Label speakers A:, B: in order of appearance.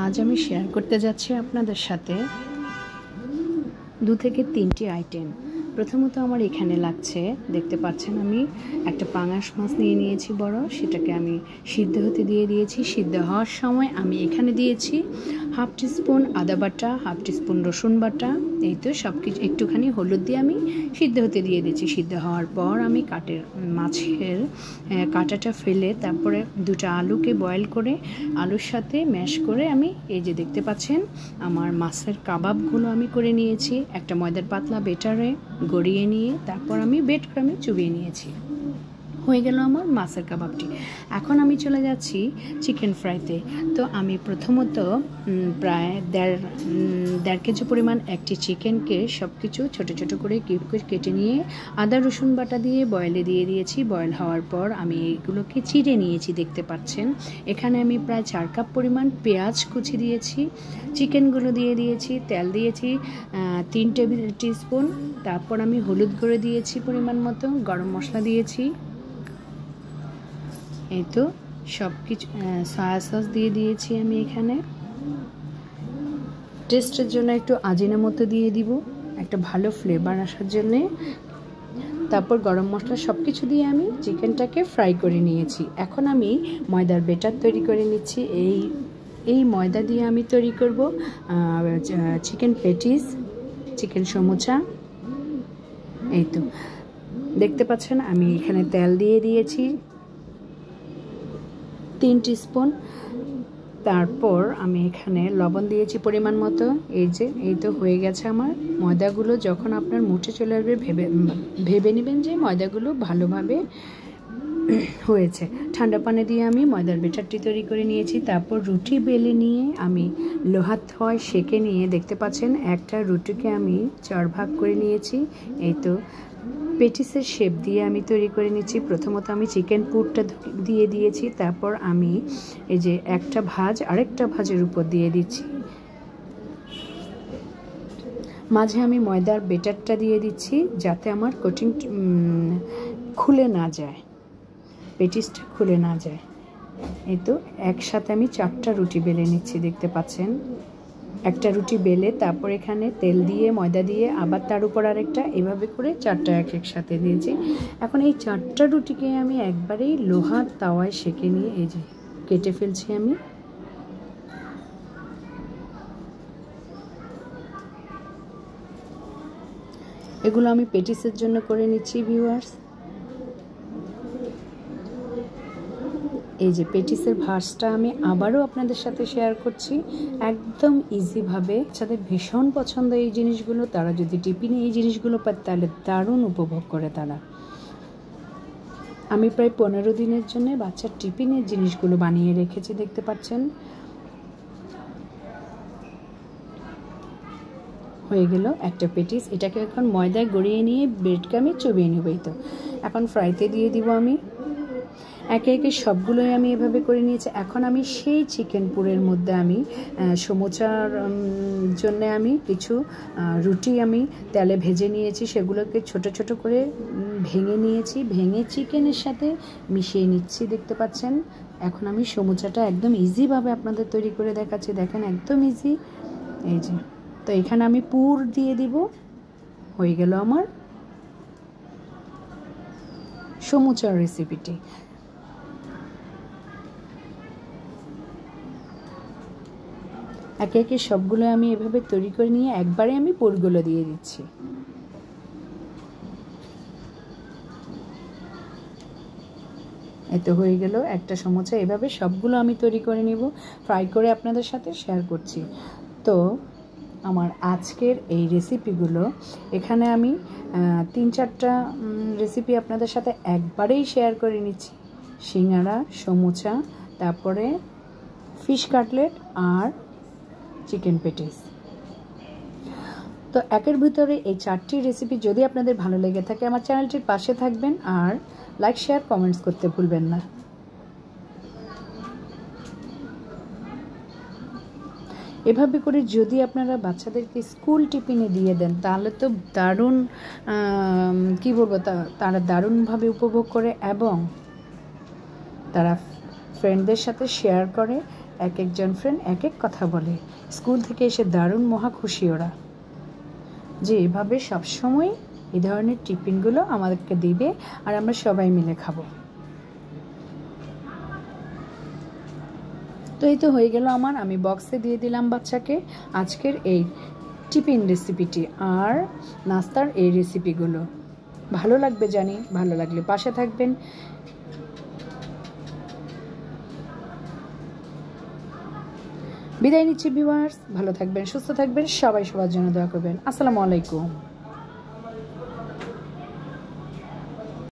A: আজ আমি শেয়ার করতে যাচ্ছি আপনাদের সাথে 2 থেকে 3টি আইটেম। প্রথমত আমার এখানে লাগছে, দেখতে পাচ্ছেন আমি একটা পাঙাশ মাছ নিয়ে নিয়েছি বড়, সেটাকে আমি সিদ্ধ হতে দিয়ে দিয়েছি। সিদ্ধ হওয়ার সময় আমি এখানে দিয়েছি 1/2 টিস্পুন আদা বাটা, 1/2 টিস্পুন রসুন বাটা, এই তো সব কিছু একটুখানি হলুদ দিয়ে আমি সিদ্ধ হতে দিয়ে দিয়েছি। সিদ্ধ হওয়ার পর আমি মাছের কাঁটাটা ফেলে তারপরে 2টা আলুকে বয়েল করে আলুর সাথে ম্যাশ করে আমি এই যে দেখতে পাচ্ছেন আমার মাছের কাবাবগুলো আমি করে নিয়েছি। একটা ময়দার পাতলা বেটারে গড়িয়ে নিয়ে তারপর আমি বেড ক্রামে চুবিয়ে নিয়েছি। হয়ে গেল আমার মাছের কাবাবটি। এখন আমি চলে যাচ্ছি চিকেন ফ্রাইতে। তো আমি প্রথমত প্রায় দেড় কেজি পরিমাণ একটি চিকেনকে সব কিছু ছোটো ছোটো করে কিউব করে কেটে নিয়ে আদা রসুন বাটা দিয়ে বয়েলে দিয়ে দিয়েছি। বয়েল হওয়ার পর আমি এগুলোকে চিড়ে নিয়েছি, দেখতে পাচ্ছেন। এখানে আমি প্রায় 4 কাপ পরিমাণ পেঁয়াজ কুচি দিয়েছি, চিকেনগুলো দিয়ে দিয়েছি, তেল দিয়েছি 3 টেবিল টিস্পুন, তারপর আমি হলুদ গুঁড়ো দিয়েছি পরিমাণ মতো, গরম মশলা দিয়েছি, এই তো সব কিছু, সয়া সস দিয়ে দিয়েছি আমি এখানে। টেস্টের জন্য একটু আজিনামোতো দিয়ে দিব একটা ভালো ফ্লেভার আসার জন্যে। তারপর গরম মশলা সব কিছু দিয়ে আমি চিকেনটাকে ফ্রাই করে নিয়েছি। এখন আমি ময়দার বেটার তৈরি করে নিচ্ছি। এই ময়দা দিয়ে আমি তৈরি করব চিকেন প্যাটিস, চিকেন সমোচা। এই তো দেখতে পাচ্ছেন আমি এখানে তেল দিয়ে দিয়েছি 3 টিস্পুন, তারপর আমি এখানে লবণ দিয়েছি পরিমাণ মতো। এই তো হয়ে গেছে আমার ময়দাগুলো। যখন আপনার মুঠে চলে আসবে ভেবে নেবেন যে ময়দাগুলো ভালোভাবে হয়েছে। ঠান্ডা পানি দিয়ে আমি ময়দার বেটারটি তৈরি করে নিয়েছি। তারপর রুটি বেলে নিয়ে আমি লোহার থালায় সেঁকে নিয়ে দেখতে পাচ্ছেন একটা রুটিকে আমি 4 ভাগ করে নিয়েছি। এই তো পেটিসের শেপ দিয়ে আমি তৈরি করে নিচ্ছি। প্রথমত আমি চিকেন পুরটা দিয়ে দিয়েছি, তারপর আমি এই যে একটা ভাঁজ আরেকটা ভাঁজের উপর দিয়ে দিচ্ছি। মাঝে আমি ময়দার বেটারটা দিয়ে দিচ্ছি যাতে আমার কোটিং খুলে না যায়, পেটিসটা খুলে না যায়। এই তো একসাথে আমি 4টা রুটি বেলে নিচ্ছি, দেখতে পাচ্ছেন। একটা রুটি বেলে তারপর এখানে তেল দিয়ে ময়দা দিয়ে আবার তার উপর আরেকটা, এভাবে করে 4টা এক সাথে দিয়েছি। এখন এই 4টা রুটিকে আমি একবারেই লোহার তাওয়ায় সেঁকে নিয়ে এই যে কেটে ফেলছি আমি। এগুলো আমি পেটিসের জন্য করে নিচ্ছি ভিউয়ার্স। এই যে পেটিসের ভাঁজটা আমি আবারও আপনাদের সাথে শেয়ার করছি একদম ইজিভাবে। যাদের ভীষণ পছন্দ এই জিনিসগুলো, তারা যদি টিফিনে এই জিনিসগুলো পায় তাহলে দারুণ উপভোগ করে তারা। আমি প্রায় 15 দিনের জন্য বাচ্চার টিফিনের জিনিসগুলো বানিয়ে রেখেছি, দেখতে পাচ্ছেন। হয়ে গেল একটা পেটিস। এটাকে এখন ময়দায় গড়িয়ে নিয়ে ব্রেডকে আমি চুবিয়ে নেব। এই তো এখন ফ্রাইতে দিয়ে দিব আমি। একে একে সবগুলোই আমি এভাবে করে নিয়েছি। এখন আমি সেই চিকেন পুরের মধ্যে আমি সমোচার জন্য আমি কিছু রুটি আমি তেলে ভেজে নিয়েছি, সেগুলোকে ছোট ছোট করে ভেঙে নিয়েছি, ভেঙে চিকেনের সাথে মিশিয়ে নিচ্ছি, দেখতে পাচ্ছেন। এখন আমি সমোচাটা একদম ইজিভাবে আপনাদের তৈরি করে দেখাচ্ছি, দেখেন একদম ইজি। এই যে তো এখানে আমি পুর দিয়ে দিব। হয়ে গেল আমার সমোচার রেসিপিটি। একে একে সবগুলো আমি এভাবে তৈরি করে নিয়ে একবারে আমি পুরগুলো দিয়ে দিচ্ছি। এত হয়ে গেল একটা সমোচা। এভাবে সবগুলো আমি তৈরি করে নিব, ফ্রাই করে আপনাদের সাথে শেয়ার করছি। তো আমার আজকের এই রেসিপিগুলো এখানে আমি 3-4টা রেসিপি আপনাদের সাথে একবারেই শেয়ার করে নিচ্ছি। সিঙ্গারা, সমোচা, তারপরে ফিশ কাটলেট আর চিকেন পেটিস। তো একের ভিতরে এই 4টি রেসিপি যদি আপনাদের ভালো লেগে থাকে আমার চ্যানেলটির পাশে থাকবেন আর লাইক শেয়ার কমেন্টস করতে ভুলবেন না। এভাবে করে যদি আপনারা বাচ্চাদেরকে স্কুল টিফিনে দিয়ে দেন তাহলে তো দারুণ, কী বলবো, তারা দারুণভাবে উপভোগ করে এবং তারা ফ্রেন্ডদের সাথে শেয়ার করে এক একজন ফ্রেন্ড এক এক কথা বলে। স্কুল থেকে এসে দারুণ মহা খুশি ওরা যে এভাবে সবসময় এই ধরনের টিফিনগুলো আমাদেরকে দিবে আর আমরা সবাই মিলে খাবো। তো এই তো হয়ে গেল আমার, আমি বক্সে দিয়ে দিলাম বাচ্চাকে আজকের এই টিফিন রেসিপিটি আর নাস্তার এই রেসিপিগুলো। ভালো লাগবে জানি, ভালো লাগলে পাশে থাকবেন। বিদায় নিচ্ছি ভিউয়ার্স, ভালো থাকবেন, সুস্থ থাকবেন, সবাই সবার জন্য দোয়া করবেন। আসসালামু আলাইকুম।